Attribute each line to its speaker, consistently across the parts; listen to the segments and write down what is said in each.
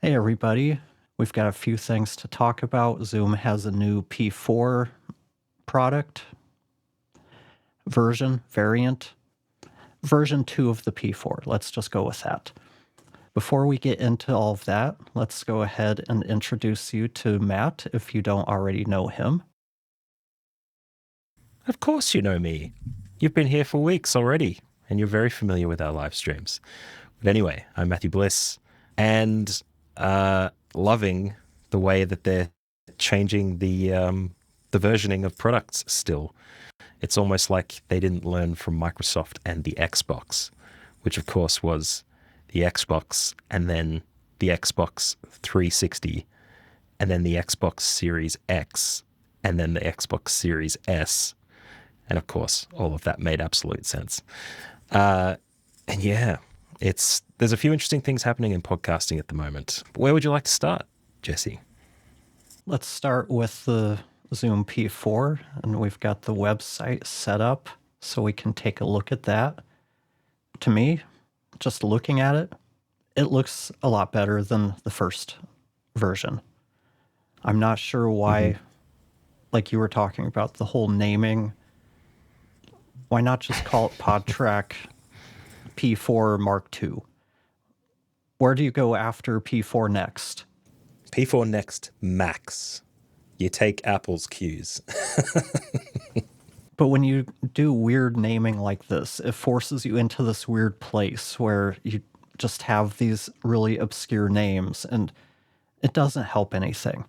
Speaker 1: Hey, everybody. We've got a few things to talk about. Zoom has a new P4 product variant, version 2 of the P4. Let's just go with that. Before we get into all of that, let's go ahead and introduce you to Matt if you don't already know him.
Speaker 2: Of course you know me. You've been here for weeks already, and you're very familiar with our live streams. But anyway, I'm Matthew Bliss, and loving the way that they're changing the versioning of products still. It's almost like they didn't learn from Microsoft and the Xbox, which of course was the Xbox and then the Xbox 360 and then the Xbox Series X and then the Xbox Series S. And of course, all of that made absolute sense. And yeah, there's a few interesting things happening in podcasting at the moment. Where would you like to start, Jesse?
Speaker 1: Let's start with the Zoom P4, and we've got the website set up so we can take a look at that. To me, just looking at it, it looks a lot better than the first version. I'm not sure why, like you were talking about, the whole naming. Why not just call it PodTrak P4 Mark II? Where do you go after P4 Next?
Speaker 2: P4 Next Max. You take Apple's cues.
Speaker 1: But when you do weird naming like this, it forces you into this weird place where you just have these really obscure names, and it doesn't help anything.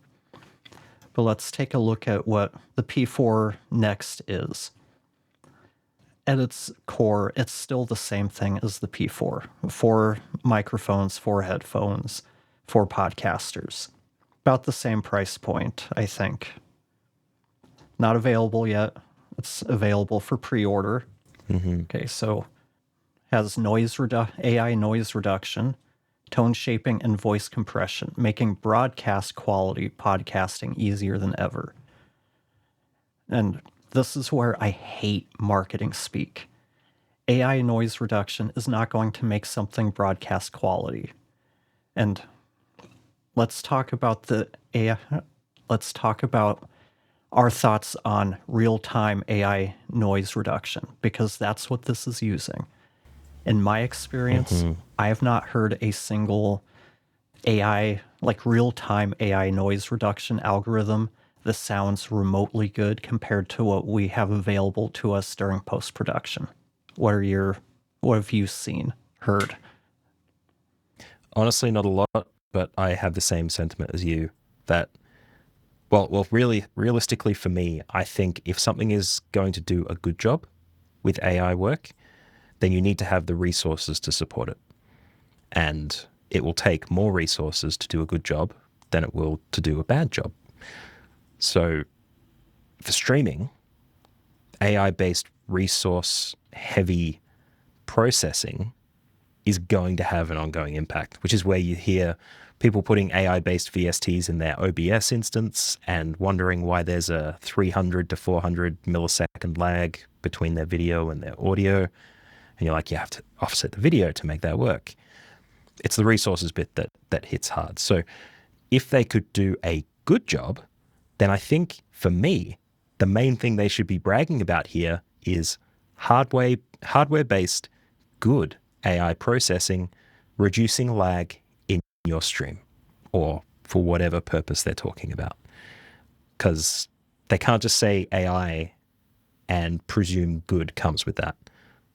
Speaker 1: But let's take a look at what the P4 Next is. At its core, it's still the same thing as the P4. 4 microphones, 4 headphones, 4 podcasters. About the same price point, I think. Not available yet. It's available for pre-order. Okay, so has AI noise reduction, tone shaping, and voice compression, making broadcast quality podcasting easier than ever. And this is where I hate marketing speak. AI noise reduction is not going to make something broadcast quality. And let's talk about the AI. Let's talk about our thoughts on real-time AI noise reduction, because that's what this is using. In my experience, I have not heard a single AI, like real-time AI noise reduction algorithm that sounds remotely good compared to what we have available to us during post-production. What have you seen, heard?
Speaker 2: Honestly, not a lot, but I have the same sentiment as you that, really, realistically for me, I think if something is going to do a good job with AI work, then you need to have the resources to support it. And it will take more resources to do a good job than it will to do a bad job. So for streaming, AI-based resource-heavy processing is going to have an ongoing impact, which is where you hear people putting AI-based VSTs in their OBS instance and wondering why there's a 300 to 400 millisecond lag between their video and their audio. And you're like, you have to offset the video to make that work. It's the resources bit that hits hard. So if they could do a good job, then I think for me, the main thing they should be bragging about here is hardware-based good AI processing, reducing lag in your stream or for whatever purpose they're talking about. Because they can't just say AI and presume good comes with that.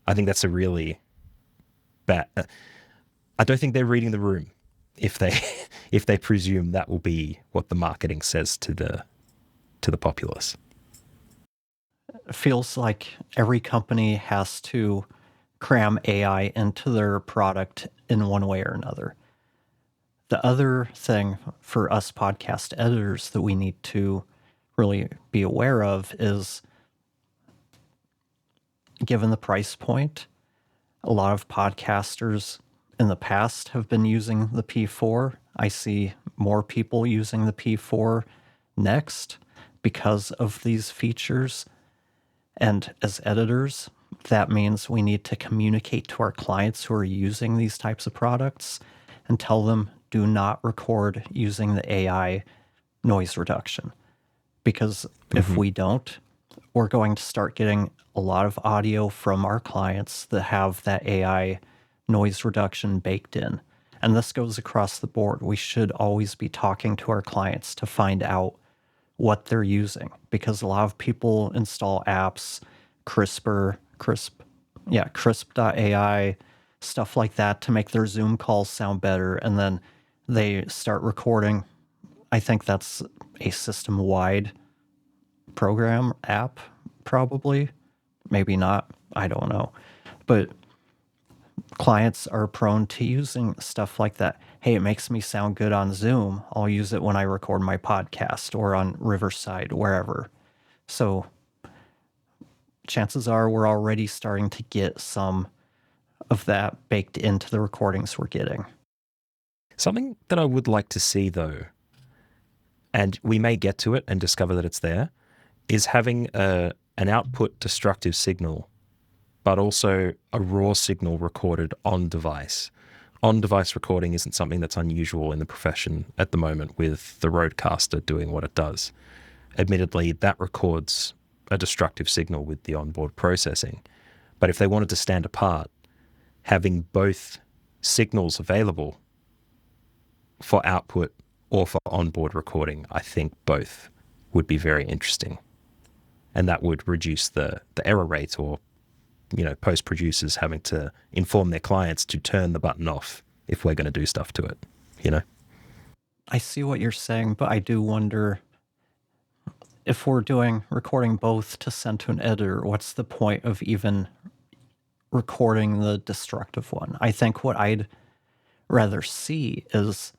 Speaker 2: I think that's a really bad... I don't think they're reading the room if they presume that will be what the marketing says to the populace.
Speaker 1: It feels like every company has to cram AI into their product in one way or another. The other thing for us podcast editors that we need to really be aware of is, given the price point, a lot of podcasters in the past have been using the P4. I see more people using the P4 Next because of these features. And as editors, that means we need to communicate to our clients who are using these types of products and tell them, do not record using the AI noise reduction. Because if we don't, we're going to start getting a lot of audio from our clients that have that AI noise reduction baked in. And this goes across the board. We should always be talking to our clients to find out what they're using, because a lot of people install apps, Crisp.ai, stuff like that to make their Zoom calls sound better. And then they start recording. I think that's a system-wide program app, probably. Maybe not. I don't know. But clients are prone to using stuff like that. Hey, it makes me sound good on Zoom. I'll use it when I record my podcast or on Riverside, wherever. So chances are we're already starting to get some of that baked into the recordings we're getting.
Speaker 2: Something that I would like to see, though, and we may get to it and discover that it's there, is having an output destructive signal, but also a raw signal recorded on device. On-device recording isn't something that's unusual in the profession at the moment, with the Rodecaster doing what it does. Admittedly, that records a destructive signal with the onboard processing. But if they wanted to stand apart, having both signals available for output or for onboard recording, I think both would be very interesting. And that would reduce the error rate, or post producers having to inform their clients to turn the button off if we're going to do stuff to it.
Speaker 1: I see what you're saying, but I do wonder if we're recording both to send to an editor, what's the point of even recording the destructive one? I think what I'd rather see is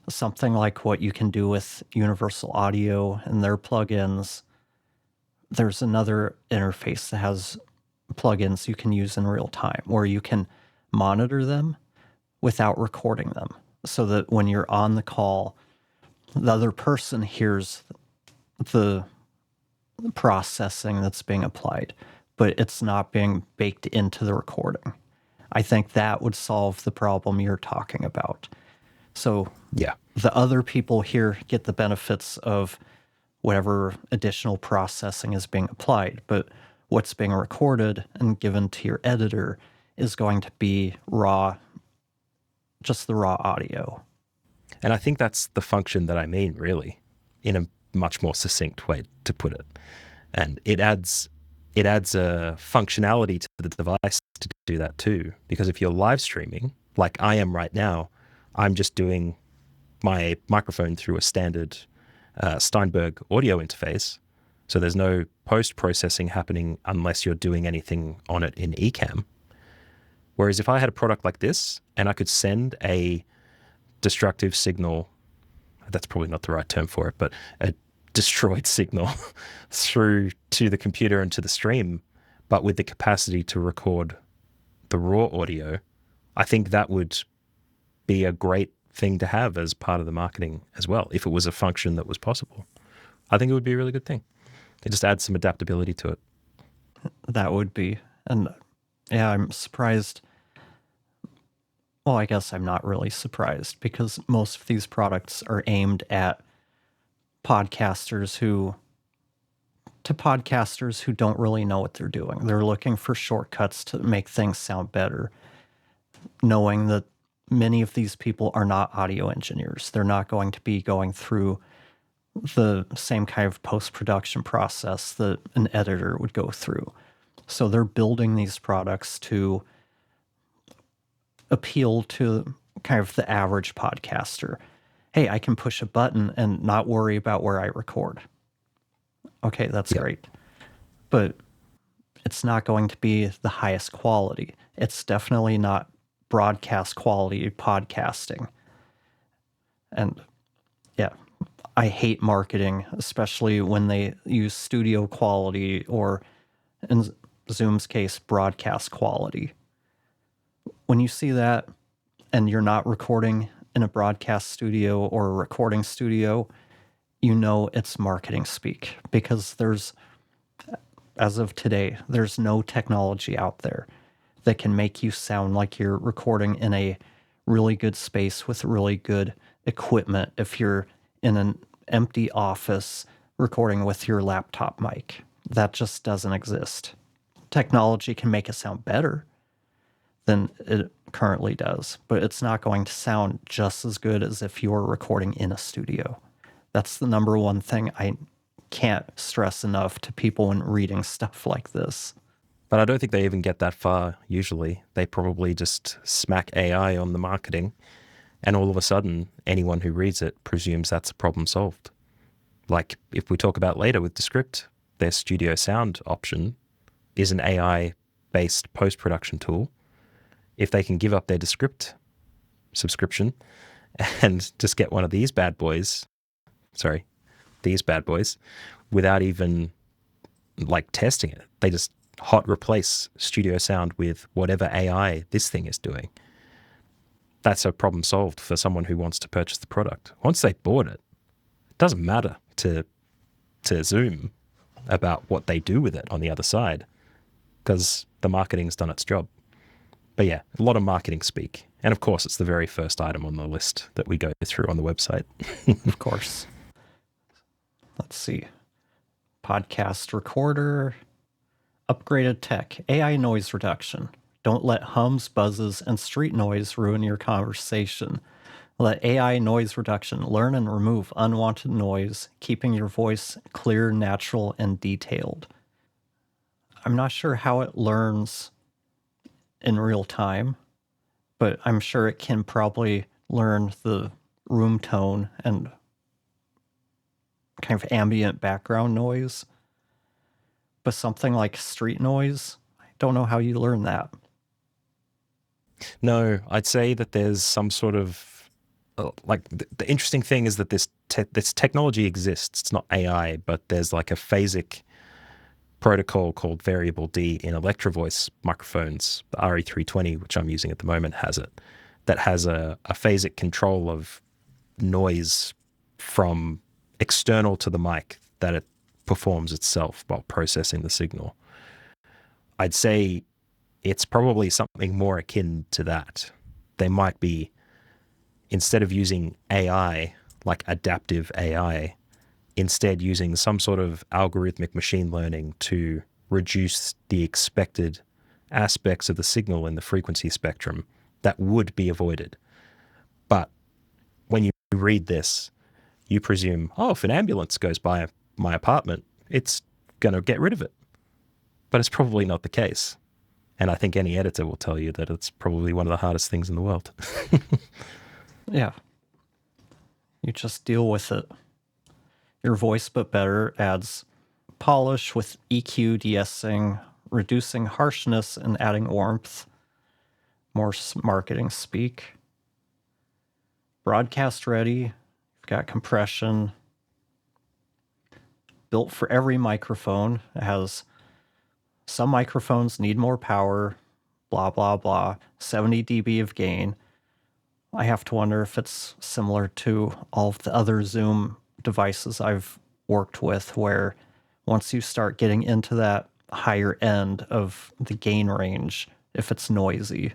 Speaker 1: something like what you can do with Universal Audio and their plugins. There's another interface that has plugins you can use in real time where you can monitor them without recording them, so that when you're on the call, the other person hears the processing that's being applied, but it's not being baked into the recording. I think that would solve the problem you're talking about. So
Speaker 2: Yeah.
Speaker 1: the other people here get the benefits of whatever additional processing is being applied, but what's being recorded and given to your editor is going to be raw, just the raw audio.
Speaker 2: And I think that's the function that I mean, really, in a much more succinct way to put it. And it adds a functionality to the device to do that too. Because if you're live streaming, like I am right now, I'm just doing my microphone through a standard Steinberg audio interface. So there's no post-processing happening unless you're doing anything on it in Ecamm. Whereas if I had a product like this and I could send a destructive signal, that's probably not the right term for it, but a destroyed signal through to the computer and to the stream, but with the capacity to record the raw audio, I think that would be a great thing to have as part of the marketing as well, if it was a function that was possible. I think it would be a really good thing. It just adds some adaptability to it.
Speaker 1: That would be. And yeah, I'm surprised. Well, I guess I'm not really surprised, because most of these products are aimed at podcasters who don't really know what they're doing. They're looking for shortcuts to make things sound better, knowing that many of these people are not audio engineers. They're not going to be going through the same kind of post-production process that an editor would go through. So they're building these products to appeal to kind of the average podcaster. Hey, I can push a button and not worry about where I record. Okay, that's great. But it's not going to be the highest quality. It's definitely not broadcast quality podcasting. And yeah, I hate marketing, especially when they use studio quality, or in Zoom's case, broadcast quality. When you see that and you're not recording in a broadcast studio or a recording studio, you know it's marketing speak, because as of today, there's no technology out there that can make you sound like you're recording in a really good space with really good equipment if you're in an empty office recording with your laptop mic. That just doesn't exist. Technology can make it sound better than it currently does, but it's not going to sound just as good as if you were recording in a studio. That's the number one thing I can't stress enough to people when reading stuff like this.
Speaker 2: But I don't think they even get that far usually. They probably just smack AI on the marketing, and all of a sudden, anyone who reads it presumes that's a problem solved. Like if we talk about later with Descript, their studio sound option is an AI-based post-production tool. If they can give up their Descript subscription and just get one of these bad boys, without even like testing it, they just hot replace studio sound with whatever AI this thing is doing. That's a problem solved for someone who wants to purchase the product. Once they bought it, it doesn't matter to Zoom about what they do with it on the other side, because the marketing's done its job. But yeah, a lot of marketing speak. And of course, it's the very first item on the list that we go through on the website.
Speaker 1: Of course. Let's see. Podcast recorder, upgraded tech, AI noise reduction. Don't let hums, buzzes, and street noise ruin your conversation. Let AI noise reduction learn and remove unwanted noise, keeping your voice clear, natural, and detailed. I'm not sure how it learns in real time, but I'm sure it can probably learn the room tone and kind of ambient background noise. But something like street noise, I don't know how you learn that.
Speaker 2: No, I'd say that there's some sort of the interesting thing is that this technology exists. It's not AI, but there's like a phasic protocol called variable D in Electro Voice microphones. The RE320, which I'm using at the moment, has it. That has a phasic control of noise from external to the mic that it performs itself while processing the signal. I'd say it's probably something more akin to that. They might be, instead of using AI, like adaptive AI, instead using some sort of algorithmic machine learning to reduce the expected aspects of the signal in the frequency spectrum that would be avoided. But when you read this, you presume, oh, if an ambulance goes by my apartment, it's going to get rid of it. But it's probably not the case. And I think any editor will tell you that it's probably one of the hardest things in the world.
Speaker 1: Yeah. You just deal with it. Your voice, but better, adds polish with EQ, de-essing, reducing harshness and adding warmth. More marketing speak. Broadcast ready. You've got compression. Built for every microphone. It has some microphones need more power, blah, blah, blah. 70 dB of gain. I have to wonder if it's similar to all of the other Zoom devices I've worked with, where once you start getting into that higher end of the gain range, if it's noisy.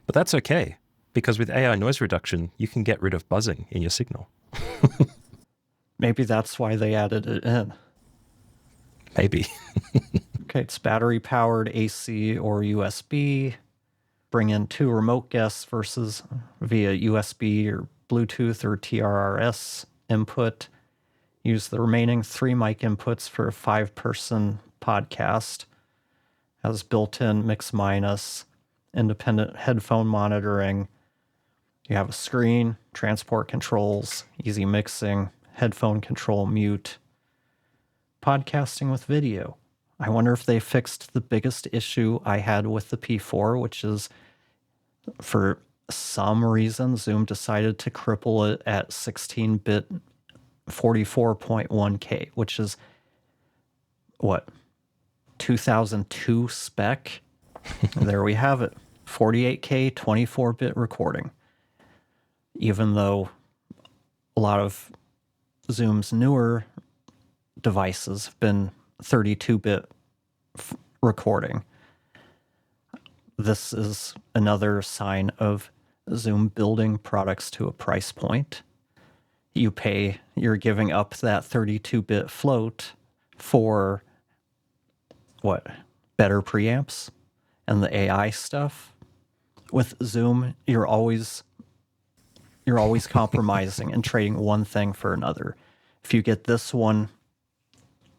Speaker 2: But that's okay, because with AI noise reduction, you can get rid of buzzing in your signal.
Speaker 1: Maybe that's why they added it in.
Speaker 2: Maybe.
Speaker 1: Okay, it's battery powered, AC or USB. Bring in 2 remote guests versus via USB or Bluetooth or TRRS input. Use the remaining 3 mic inputs for a 5-person podcast. Has built-in mix minus, independent headphone monitoring. You have a screen, transport controls, easy mixing, headphone control, mute. Podcasting with video. I wonder if they fixed the biggest issue I had with the P4, which is for some reason Zoom decided to cripple it at 16-bit 44.1K, which is what, 2002 spec? There we have it. 48K 24-bit recording. Even though a lot of Zoom's newer devices have been 32-bit recording. This is another sign of Zoom building products to a price point. You're giving up that 32-bit float for what? Better preamps and the AI stuff. With Zoom, you're always compromising and trading one thing for another. If you get this one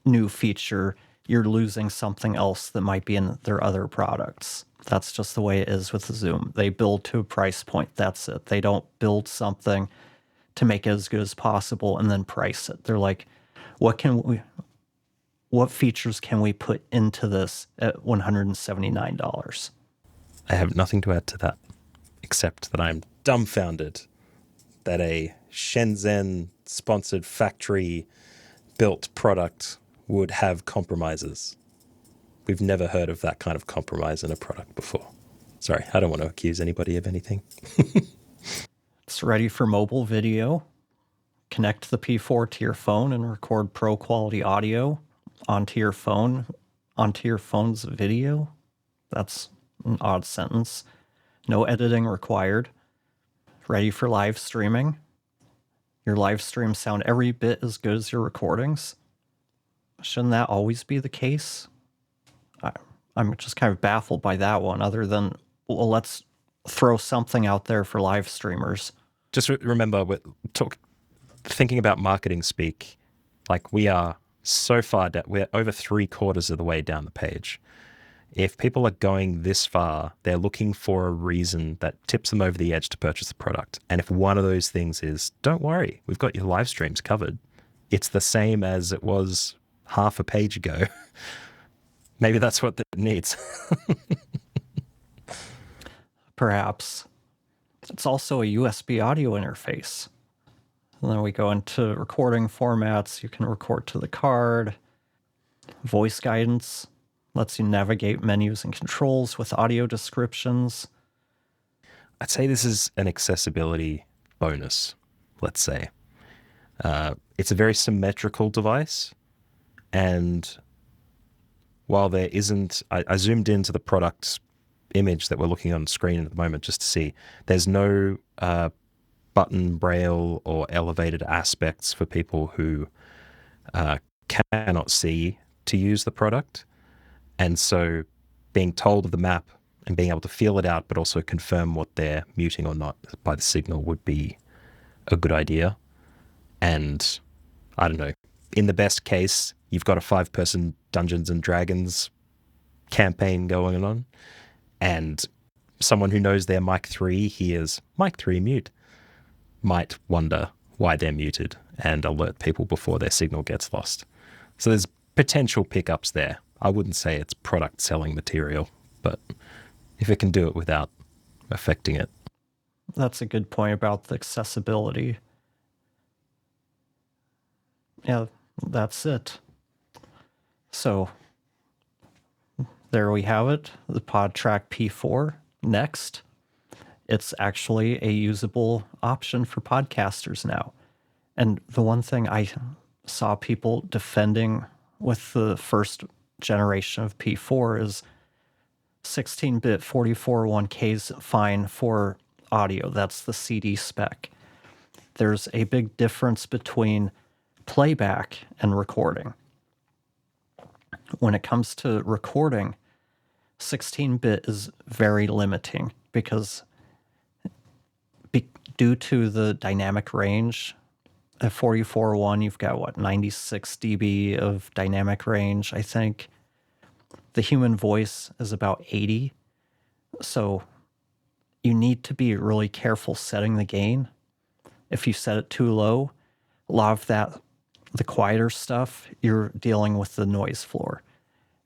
Speaker 1: new feature, you're losing something else that might be in their other products. That's just the way it is with Zoom. They build to a price point. That's it. They don't build something to make it as good as possible and then price it. They're like, what features can we put into this at $179?
Speaker 2: I have nothing to add to that, except that I'm dumbfounded that a Shenzhen-sponsored factory-built product would have compromises. We've never heard of that kind of compromise in a product before. Sorry, I don't want to accuse anybody of anything.
Speaker 1: It's ready for mobile video. Connect the P4 to your phone and record pro quality audio onto your phone's video. That's an odd sentence. No editing required. Ready for live streaming. Your live streams sound every bit as good as your recordings. Shouldn't that always be the case? I'm just kind of baffled by that one, other than, well, let's throw something out there for live streamers.
Speaker 2: Just remember, thinking about marketing speak, like we are so far down, we're over 3/4 of the way down the page. If people are going this far, they're looking for a reason that tips them over the edge to purchase the product. And if one of those things is, don't worry, we've got your live streams covered, it's the same as it was half a page ago. Maybe that's what it needs.
Speaker 1: Perhaps. It's also a USB audio interface. And then we go into recording formats. You can record to the card. Voice guidance lets you navigate menus and controls with audio descriptions.
Speaker 2: I'd say this is an accessibility bonus, let's say. It's a very symmetrical device. And while there isn't, I zoomed into the product image that we're looking on screen at the moment just to see, there's no button braille or elevated aspects for people who cannot see to use the product. And so being told of the map and being able to feel it out, but also confirm what they're muting or not by the signal would be a good idea. And I don't know, in the best case, you've got a 5-person Dungeons and Dragons campaign going on, and someone who knows their mic 3 hears mic 3 mute, might wonder why they're muted and alert people before their signal gets lost. So there's potential pickups there. I wouldn't say it's product selling material, but if it can do it without affecting it.
Speaker 1: That's a good point about the accessibility. Yeah, that's it. So there we have it, the PodTrak P4 Next. It's actually a usable option for podcasters now. And the one thing I saw people defending with the first generation of P4 is 16-bit 44.1K is fine for audio. That's the CD spec. There's a big difference between playback and recording. When it comes to recording, 16-bit is very limiting because due to the dynamic range, at 44.1, you've got, 96 dB of dynamic range, I think. The human voice is about 80. So you need to be really careful setting the gain. If you set it too low, a lot of that, the quieter stuff, you're dealing with the noise floor.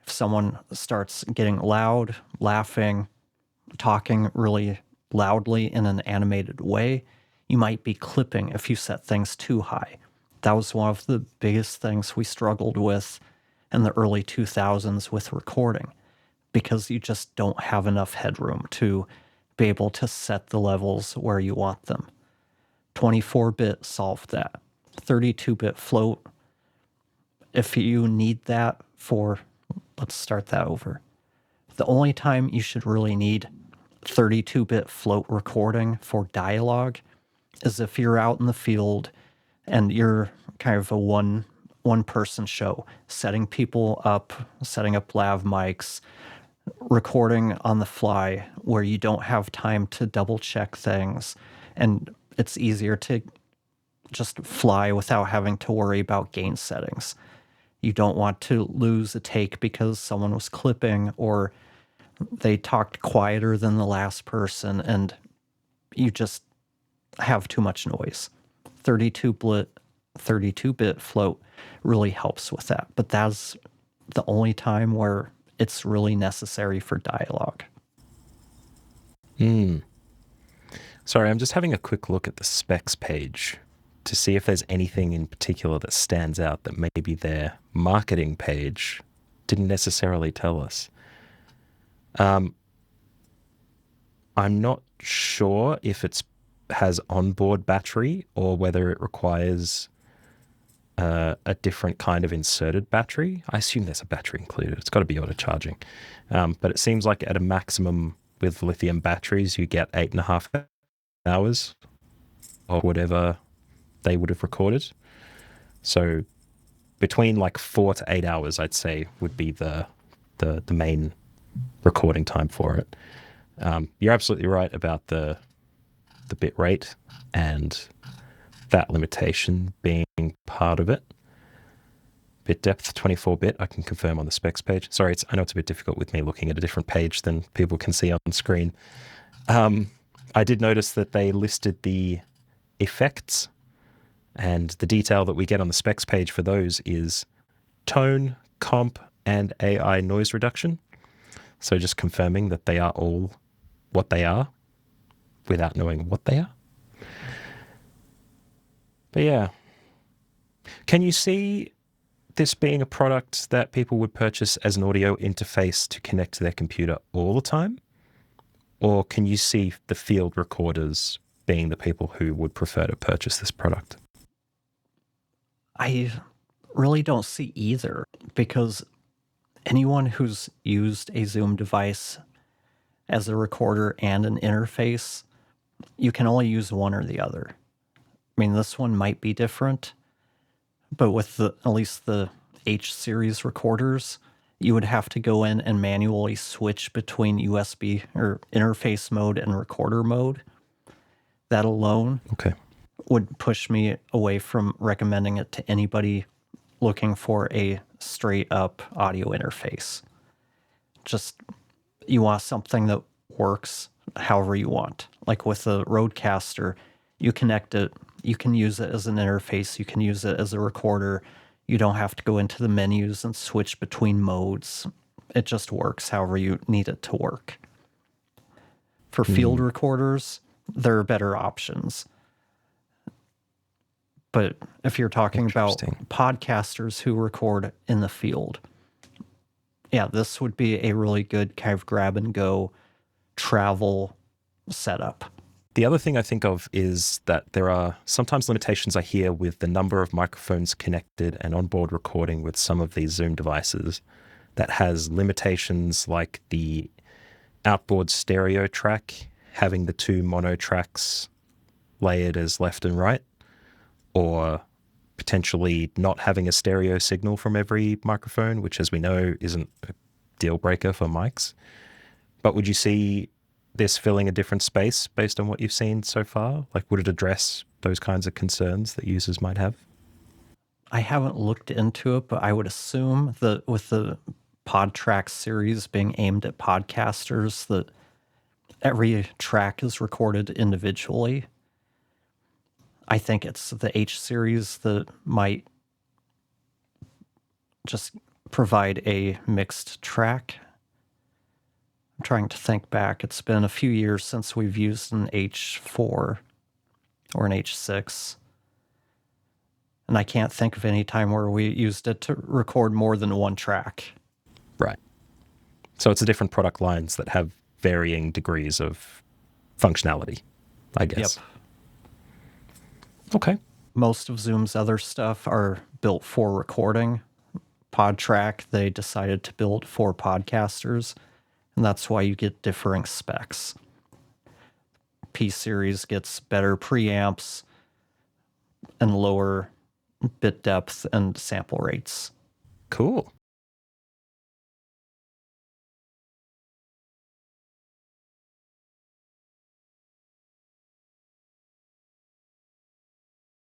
Speaker 1: If someone starts getting loud, laughing, talking really loudly in an animated way, you might be clipping if you set things too high. That was one of the biggest things we struggled with in the early 2000s with recording, because you just don't have enough headroom to be able to set the levels where you want them. 24-bit solved that. 32-bit float, if you need that for, let's start that over. The only time you should really need 32-bit float recording for dialogue is if you're out in the field and you're kind of a one-person show, setting people up, setting up lav mics, recording on the fly where you don't have time to double check things, and it's easier to just fly without having to worry about gain settings. You don't want to lose a take because someone was clipping or they talked quieter than the last person and you just have too much noise. 32-bit float really helps with that, but that's the only time where it's really necessary for dialogue.
Speaker 2: Sorry, I'm just having a quick look at the specs page to see if there's anything in particular that stands out that maybe their marketing page didn't necessarily tell us. I'm not sure if it has onboard battery or whether it requires a different kind of inserted battery. I assume there's a battery included. It's got to be auto charging. But it seems like at a maximum with lithium batteries, you get 8.5 hours or whatever they would have recorded. So between like 4 to 8 hours, I'd say, would be the main recording time for it. You're absolutely right about the bit rate and that limitation being part of it. Bit depth, 24-bit, I can confirm on the specs page. Sorry, I know it's a bit difficult with me looking at a different page than people can see on screen. I did notice that they listed the effects, and the detail that we get on the specs page for those is tone, comp, and AI noise reduction. So just confirming that they are all what they are without knowing what they are. But yeah. Can you see this being a product that people would purchase as an audio interface to connect to their computer all the time? Or can you see the field recorders being the people who would prefer to purchase this product?
Speaker 1: I really don't see either, because anyone who's used a Zoom device as a recorder and an interface, you can only use one or the other. I mean, this one might be different, but with at least the H series recorders, you would have to go in and manually switch between USB or interface mode and recorder mode. That alone would push me away from recommending it to anybody looking for a straight up audio interface. Just, you want something that works however you want. Like with the Rodecaster, you connect it, you can use it as an interface, you can use it as a recorder. You don't have to go into the menus and switch between modes. It just works however you need it to work. For field recorders, there are better options. But if you're talking about podcasters who record in the field, yeah, this would be a really good kind of grab and go travel setup.
Speaker 2: The other thing I think of is that there are sometimes limitations I hear with the number of microphones connected and onboard recording with some of these Zoom devices that has limitations like the outboard stereo track having the two mono tracks layered as left and right, or potentially not having a stereo signal from every microphone, which, as we know, isn't a deal breaker for mics. But would you see this filling a different space based on what you've seen so far? Like, would it address those kinds of concerns that users might have?
Speaker 1: I haven't looked into it, but I would assume that with the PodTrak series being aimed at podcasters, that every track is recorded individually. I think it's the H series that might just provide a mixed track. I'm trying to think back. It's been a few years since we've used an H4 or an H6. And I can't think of any time where we used it to record more than one track.
Speaker 2: Right. So it's the different product lines that have varying degrees of functionality, I guess.
Speaker 1: Yep.
Speaker 2: Okay.
Speaker 1: Most of Zoom's other stuff are built for recording. PodTrak, they decided to build for podcasters, and that's why you get differing specs. P series gets better preamps and lower bit depth and sample rates.
Speaker 2: Cool.